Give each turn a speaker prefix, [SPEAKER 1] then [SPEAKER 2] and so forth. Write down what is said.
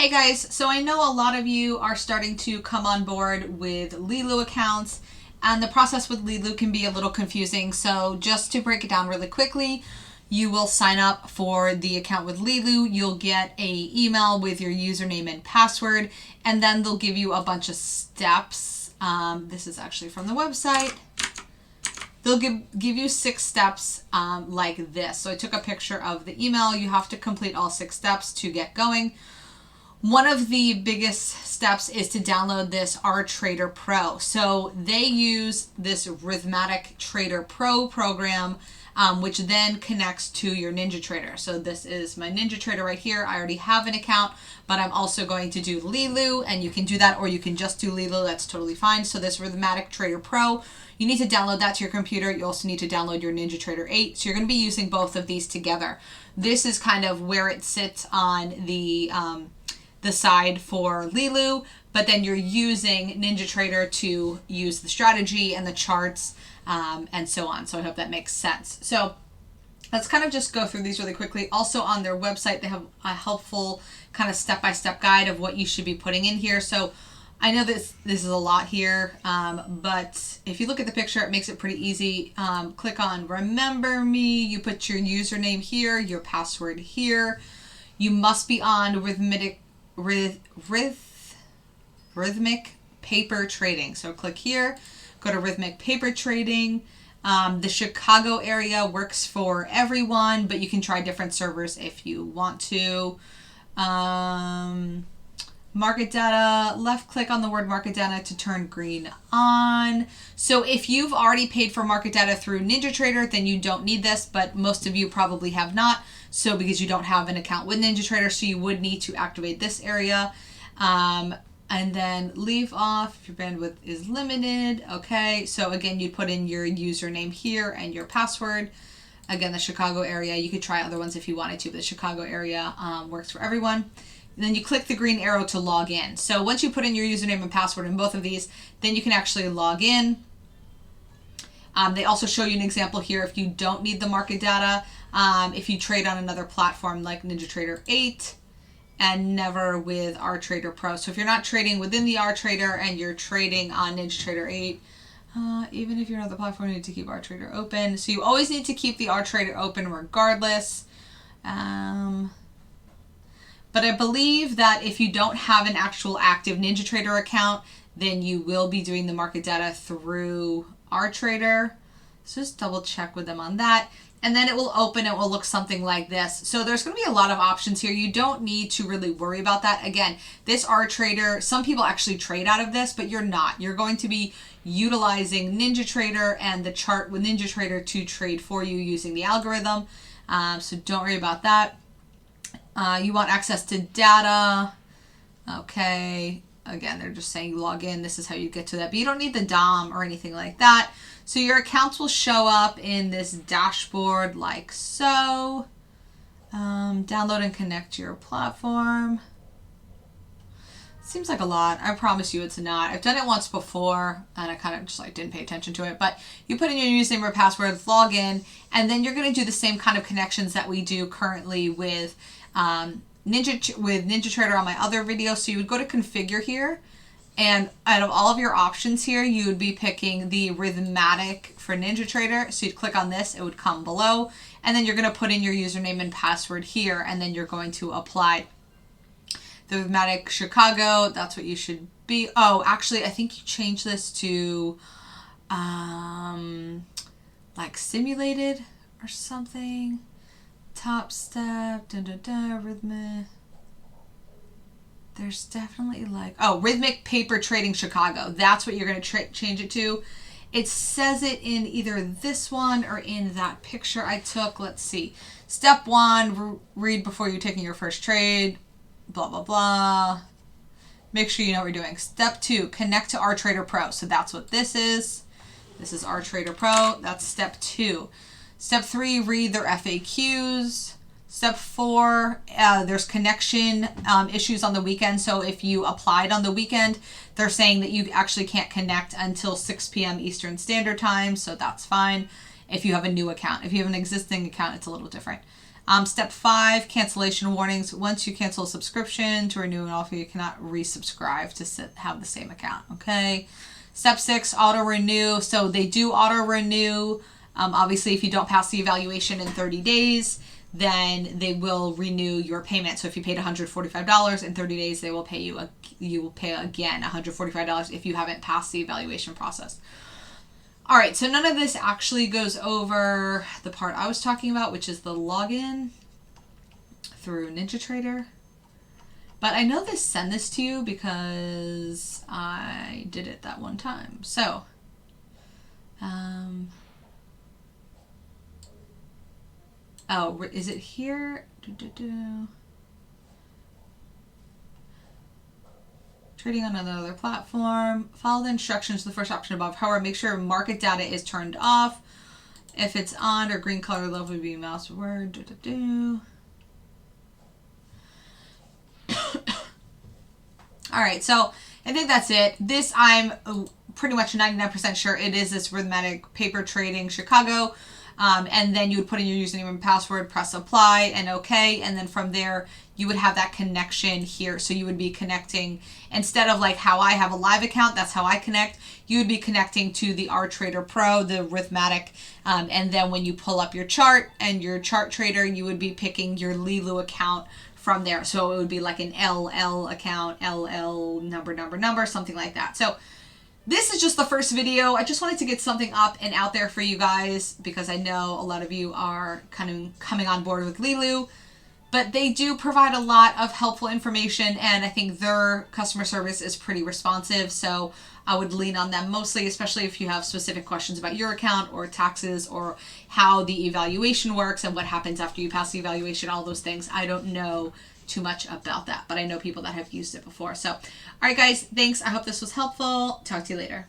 [SPEAKER 1] Hey guys, so I know a lot of you are starting to come on board with LeeLoo accounts, and the process with LeeLoo can be a little confusing. So just to break it down really quickly, you will sign up for the account with LeeLoo. You'll get a email with your username and password, and then they'll give you a bunch of steps. This is actually from the website. They'll give you 6 steps like this. So I took a picture of the email. You have to complete all 6 steps to get going. One of the biggest steps is to download this RTrader Pro. So they use this Rhythmatic Trader Pro program, which then connects to your NinjaTrader. So this is my NinjaTrader right here. I already have an account, but I'm also going to do LeeLoo, and you can do that, or you can just do LeeLoo. That's totally fine. So this Rhythmatic Trader Pro, you need to download that to your computer. You also need to download your NinjaTrader 8. So you're going to be using both of these together. This is kind of where it sits on the side for LeeLoo, but then you're using NinjaTrader to use the strategy and the charts and so on. So I hope that makes sense. So let's kind of just go through these really quickly. Also on their website, they have a helpful kind of step-by-step guide of what you should be putting in here. So I know this is a lot here, but if you look at the picture, it makes it pretty easy. Click on Remember Me. You put your username here, your password here. You must be on Rhythmic Paper Trading. So click here, go to Rhythmic Paper Trading. The Chicago area works for everyone, but you can try different servers if you want to. Market data, left click on the word market data to turn green on. So if you've already paid for market data through NinjaTrader, then you don't need this, but most of you probably have not. So because you don't have an account with NinjaTrader, so you would need to activate this area. And then leave off if your bandwidth is limited. Okay, so again, you put in your username here and your password. Again, the Chicago area, you could try other ones if you wanted to, but the Chicago area works for everyone. And then you click the green arrow to log in. So once you put in your username and password in both of these, then you can actually log in. They also show you an example here if you don't need the market data, if you trade on another platform like NinjaTrader 8 and never with RTrader Pro. So if you're not trading within the RTrader and you're trading on NinjaTrader 8, even if you're not the platform, you need to keep RTrader open. So you always need to keep the RTrader open regardless. But I believe that if you don't have an actual active NinjaTrader account, then you will be doing the market data through RTrader. So just double check with them on that. And then it will open, it will look something like this. So there's going to be a lot of options here. You don't need to really worry about that. Again, this RTrader, some people actually trade out of this, but you're not. You're going to be utilizing NinjaTrader and the chart with NinjaTrader to trade for you using the algorithm. So don't worry about that. You want access to data. Okay. Again, they're just saying log in. This is how you get to that. But you don't need the DOM or anything like that. So your accounts will show up in this dashboard like so. Download and connect to your platform. Seems like a lot. I promise you it's not. I've done it once before and I kind of just like didn't pay attention to it. But you put in your username or password, log in, and then you're going to do the same kind of connections that we do currently with NinjaTrader on my other video. So you would go to configure here, and out of all of your options here, you would be picking the Rhythmatic for NinjaTrader. So you'd click on this, it would come below, and then you're going to put in your username and password here, and then you're going to apply the Rhythmatic Chicago. That's what you should be. Oh, actually, I think you change this to like simulated or something. Top step, rhythmic. There's definitely like, oh, Rhythmic Paper Trading Chicago. That's what you're going to change it to. It says it in either this one or in that picture I took. Let's see. Step 1, read before you're taking your first trade. Blah, blah, blah. Make sure you know what you're doing. Step 2, connect to RTrader Pro. So that's what this is. This is RTrader Pro. That's step 2. Step 3, read their FAQs. Step 4, there's connection issues on the weekend. So if you applied on the weekend, they're saying that you actually can't connect until 6 p.m. Eastern Standard Time. So that's fine if you have a new account. If you have an existing account, it's a little different. Step 5, cancellation warnings. Once you cancel a subscription to renew an offer, you cannot resubscribe to have the same account. Okay. Step 6, auto renew. So they do auto renew. Obviously, if you don't pass the evaluation in 30 days, then they will renew your payment. So if you paid $145 in 30 days, they will pay you. You will pay again $145 if you haven't passed the evaluation process. All right, so none of this actually goes over the part I was talking about, which is the login through NinjaTrader. But I know they send this to you because I did it that one time. So, oh, is it here? Trading on another platform. Follow the instructions, the first option above. However, make sure market data is turned off. If it's on or green color level would be mouse word. All right, so I think that's it. This I'm pretty much 99% sure it is this Rhythmic Paper Trading Chicago. And then you would put in your username and password, press apply and okay. And then from there, you would have that connection here. So you would be connecting, instead of like how I have a live account, that's how I connect. You would be connecting to the RTrader Pro, the Rhythmic. And then when you pull up your chart and your chart trader, you would be picking your LeeLoo account from there. So it would be like an LL account, LL number, something like that. So this is just the first video. I just wanted to get something up and out there for you guys because I know a lot of you are kind of coming on board with LeeLoo, but they do provide a lot of helpful information and I think their customer service is pretty responsive. So I would lean on them mostly, especially if you have specific questions about your account or taxes or how the evaluation works and what happens after you pass the evaluation, all those things. I don't know too much about that, but I know people that have used it before. So, all right, guys, thanks. I hope this was helpful. Talk to you later.